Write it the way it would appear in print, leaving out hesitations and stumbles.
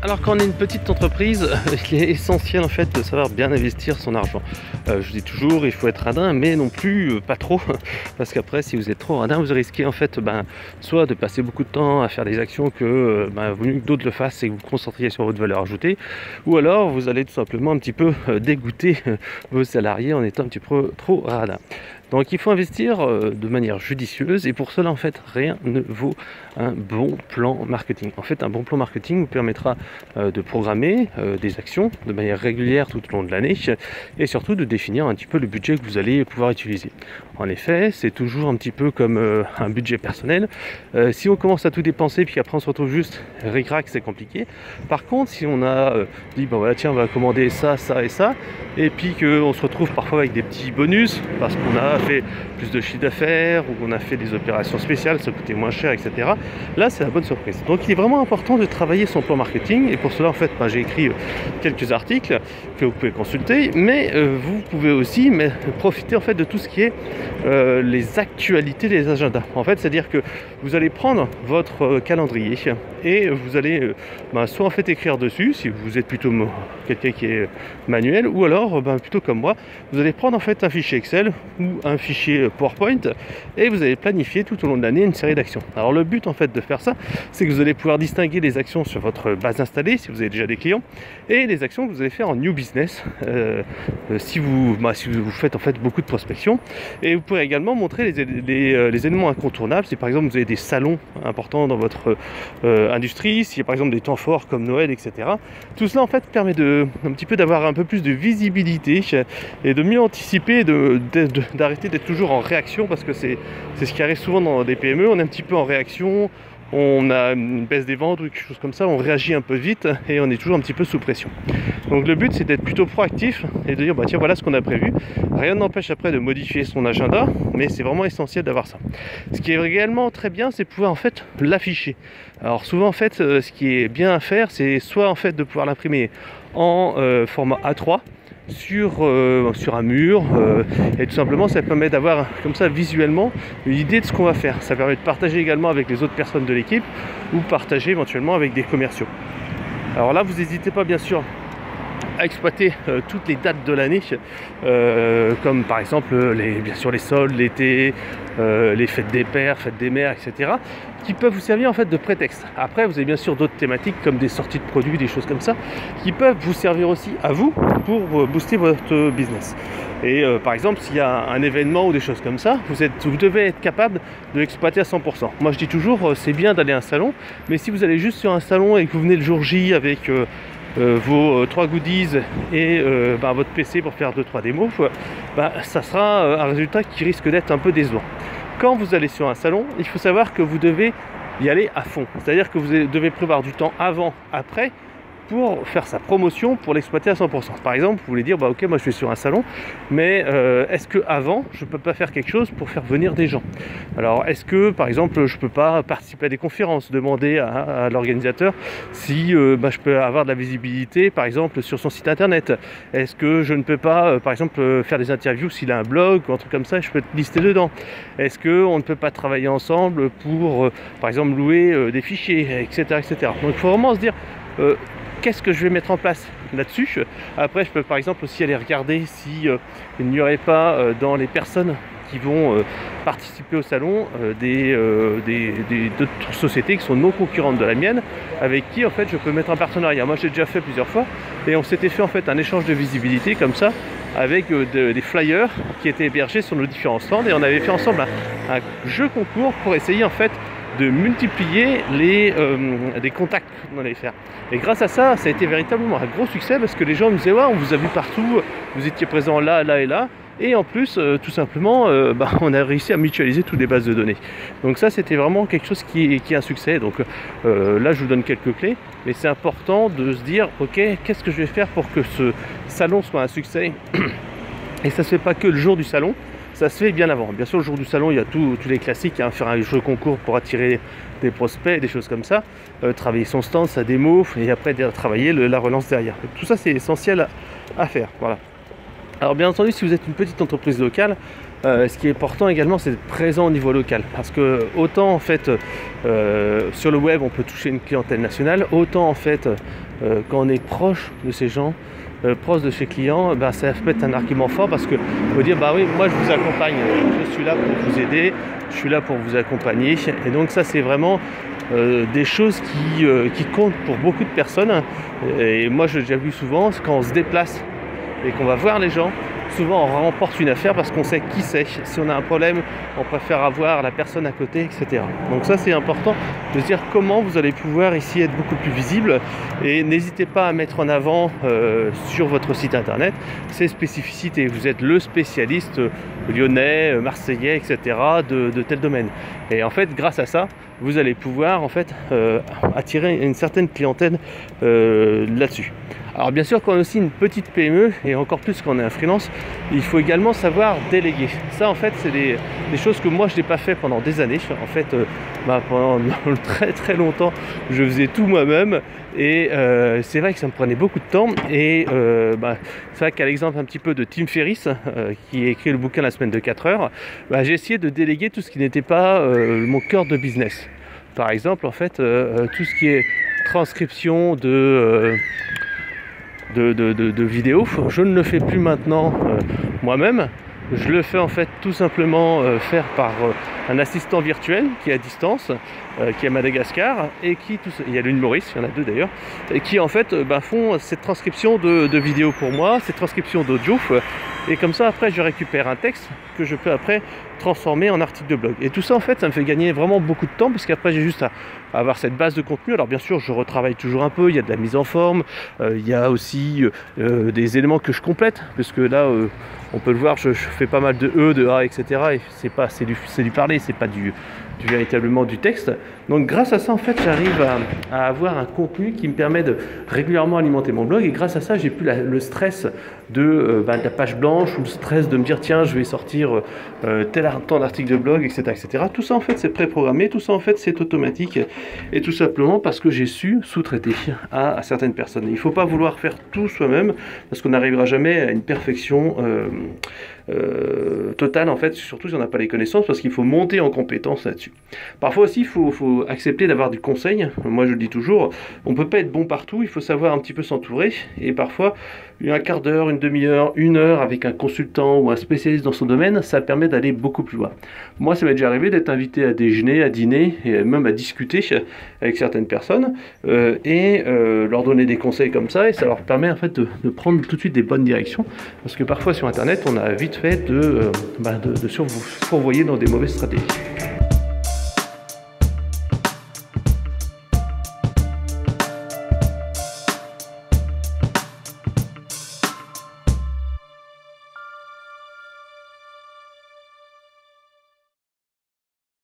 Alors quand on est une petite entreprise, il est essentiel en fait de savoir bien investir son argent. Je dis toujours, il faut être radin, mais non plus pas trop, parce qu'après si vous êtes trop radin, vous risquez en fait soit de passer beaucoup de temps à faire des actions que vaut mieux que d'autres le fassent et que vous vous concentriez sur votre valeur ajoutée, ou alors vous allez tout simplement un petit peu dégoûter vos salariés en étant un petit peu trop radin. Donc il faut investir de manière judicieuse et pour cela en fait rien ne vaut un bon plan marketing. En fait un bon plan marketing vous permettra de programmer des actions de manière régulière tout au long de l'année et surtout de définir un petit peu le budget que vous allez pouvoir utiliser. En effet c'est toujours un petit peu comme un budget personnel. Si on commence à tout dépenser puis après on se retrouve juste ric-rac, c'est compliqué. Par contre si on a dit bon voilà tiens on va commander ça, ça et ça et puis qu'on se retrouve parfois avec des petits bonus parce qu'on a fait plus de chiffre d'affaires ou qu'on a fait des opérations spéciales, ça coûtait moins cher, etc. Là, c'est la bonne surprise. Donc, il est vraiment important de travailler son plan marketing et pour cela, en fait, j'ai écrit quelques articles que vous pouvez consulter, mais vous pouvez aussi profiter en fait de tout ce qui est les actualités des agendas. En fait, c'est-à-dire que vous allez prendre votre calendrier et vous allez soit en fait écrire dessus si vous êtes plutôt quelqu'un qui est manuel ou alors plutôt comme moi, vous allez prendre en fait un fichier Excel ou un fichier PowerPoint et vous allez planifier tout au long de l'année une série d'actions. Alors le but en fait de faire ça, c'est que vous allez pouvoir distinguer les actions sur votre base installée si vous avez déjà des clients et les actions que vous allez faire en new business si vous faites en fait beaucoup de prospection. Et vous pourrez également montrer les éléments incontournables si par exemple vous avez des salons importants dans votre industrie, s'il y a par exemple des temps forts comme Noël, etc. Tout cela en fait permet un petit peu d'avoir un peu plus de visibilité et de mieux anticiper, d'arrêter d'être toujours en réaction parce que c'est ce qui arrive souvent dans des PME, on est un petit peu en réaction, on a une baisse des ventes ou quelque chose comme ça, on réagit un peu vite et on est toujours un petit peu sous pression. Donc le but c'est d'être plutôt proactif et de dire tiens voilà ce qu'on a prévu. Rien n'empêche après de modifier son agenda, mais c'est vraiment essentiel d'avoir ça. Ce qui est également très bien, c'est pouvoir en fait l'afficher. Alors souvent en fait ce qui est bien à faire, c'est soit en fait de pouvoir l'imprimer en format A3 sur un mur et tout simplement ça permet d'avoir comme ça visuellement une idée de ce qu'on va faire. Ça permet de partager également avec les autres personnes de l'équipe ou partager éventuellement avec des commerciaux. Alors là vous n'hésitez pas bien sûr à exploiter toutes les dates de l'année comme par exemple bien sûr les soldes, l'été, les fêtes des pères, fêtes des mères, etc. qui peuvent vous servir en fait de prétexte. Après vous avez bien sûr d'autres thématiques comme des sorties de produits, des choses comme ça qui peuvent vous servir aussi à vous pour booster votre business. Et par exemple s'il y a un événement ou des choses comme ça, vous devez être capable de l'exploiter à 100%. Moi je dis toujours c'est bien d'aller à un salon, mais si vous allez juste sur un salon et que vous venez le jour J avec vos 3 goodies et votre PC pour faire 2-3 démos, ça sera un résultat qui risque d'être un peu décevant. Quand vous allez sur un salon, il faut savoir que vous devez y aller à fond. C'est-à-dire que vous devez prévoir du temps avant, après, pour faire sa promotion, pour l'exploiter à 100%. Par exemple, vous voulez dire, ok, moi je suis sur un salon, mais est-ce que avant je ne peux pas faire quelque chose pour faire venir des gens? Alors, est-ce que, par exemple, je ne peux pas participer à des conférences, demander à l'organisateur si je peux avoir de la visibilité, par exemple, sur son site internet? Est-ce que je ne peux pas, par exemple, faire des interviews s'il a un blog ou un truc comme ça, je peux te lister dedans? Est-ce qu'on ne peut pas travailler ensemble pour, par exemple, louer des fichiers, etc., etc. Donc, il faut vraiment se dire qu'est-ce que je vais mettre en place là-dessus. Après je peux par exemple aussi aller regarder si il n'y aurait pas dans les personnes qui vont participer au salon d'autres sociétés qui sont non concurrentes de la mienne, avec qui en fait je peux mettre un partenariat. Moi j'ai déjà fait plusieurs fois et on s'était fait en fait un échange de visibilité comme ça avec des flyers qui étaient hébergés sur nos différents stands et on avait fait ensemble un jeu concours pour essayer en fait de multiplier des contacts qu'on allait faire. Et grâce à ça, ça a été véritablement un gros succès parce que les gens me disaient ouais, on vous a vu partout, vous étiez présents là, là et là. Et en plus, tout simplement, on a réussi à mutualiser toutes les bases de données. Donc ça, c'était vraiment quelque chose qui est un succès. Donc là, je vous donne quelques clés. Mais c'est important de se dire, ok, qu'est-ce que je vais faire pour que ce salon soit un succès? Et ça ne se fait pas que le jour du salon. Ça se fait bien avant. Bien sûr, le jour du salon, il y a tous les classiques, faire un jeu concours pour attirer des prospects, des choses comme ça, travailler son stand, sa démo, et après travailler la relance derrière. Tout ça, c'est essentiel à faire. Voilà. Alors bien entendu, si vous êtes une petite entreprise locale, Ce qui est important également, c'est d'être présent au niveau local, parce que autant en fait sur le web on peut toucher une clientèle nationale, autant en fait quand on est proche de ces gens, proche de chez clients, ça peut être un argument fort, parce que faut dire bah oui, moi je vous accompagne, je suis là pour vous aider, je suis là pour vous accompagner, et donc ça c'est vraiment des choses qui comptent pour beaucoup de personnes. Et moi j'ai déjà vu souvent quand on se déplace et qu'on va voir les gens, souvent on remporte une affaire parce qu'on sait qui c'est. Si on a un problème, on préfère avoir la personne à côté, etc. Donc ça c'est important de se dire comment vous allez pouvoir ici être beaucoup plus visible, et n'hésitez pas à mettre en avant sur votre site internet ces spécificités. Vous êtes le spécialiste lyonnais, marseillais, etc. de tel domaine. Et en fait grâce à ça, vous allez pouvoir en fait attirer une certaine clientèle là-dessus. Alors bien sûr, quand on est aussi une petite PME, et encore plus quand on est un freelance, il faut également savoir déléguer. Ça en fait c'est des choses que moi je n'ai pas fait pendant des années. En fait pendant très très longtemps je faisais tout moi-même, et c'est vrai que ça me prenait beaucoup de temps. Et c'est vrai qu'à l'exemple un petit peu de Tim Ferriss qui a écrit le bouquin La semaine de 4 heures, j'ai essayé de déléguer tout ce qui n'était pas mon cœur de business. Par exemple en fait tout ce qui est transcription de vidéos, je ne le fais plus maintenant moi-même. Je le fais en fait tout simplement faire par un assistant virtuel qui est à distance, qui est à Madagascar, et qui, il y a l'une Maurice, il y en a deux d'ailleurs, et qui en fait font cette transcription de vidéos pour moi, cette transcription d'audio, et comme ça après je récupère un texte que je peux après transformer en article de blog. Et tout ça en fait ça me fait gagner vraiment beaucoup de temps, parce qu'après j'ai juste à avoir cette base de contenu. Alors bien sûr je retravaille toujours un peu, il y a de la mise en forme, il y a aussi des éléments que je complète, parce que là on peut le voir, je fais pas mal de de A, etc. Et c'est du parler, c'est pas du véritablement du texte. Donc grâce à ça en fait j'arrive à avoir un contenu qui me permet de régulièrement alimenter mon blog, et grâce à ça j'ai plus le stress de la page blanche, ou le stress de me dire tiens je vais sortir tel temps d'article de blog, etc., etc. Tout ça en fait c'est préprogrammé, tout ça en fait c'est automatique, et tout simplement parce que j'ai su sous-traiter à certaines personnes. Il ne faut pas vouloir faire tout soi-même, parce qu'on n'arrivera jamais à une perfection totale en fait, surtout si on n'a pas les connaissances, parce qu'il faut monter en compétence là-dessus. Parfois aussi il faut accepter d'avoir du conseil. Moi je le dis toujours, on ne peut pas être bon partout, il faut savoir un petit peu s'entourer, et parfois un quart d'heure, une demi-heure, une heure avec un consultant ou un spécialiste dans son domaine, ça permet d'aller beaucoup plus loin. Moi ça m'est déjà arrivé d'être invité à déjeuner, à dîner, et même à discuter avec certaines personnes et leur donner des conseils comme ça, et ça leur permet en fait de prendre tout de suite des bonnes directions, parce que parfois sur internet on a vite fait de se fourvoyer dans des mauvaises stratégies.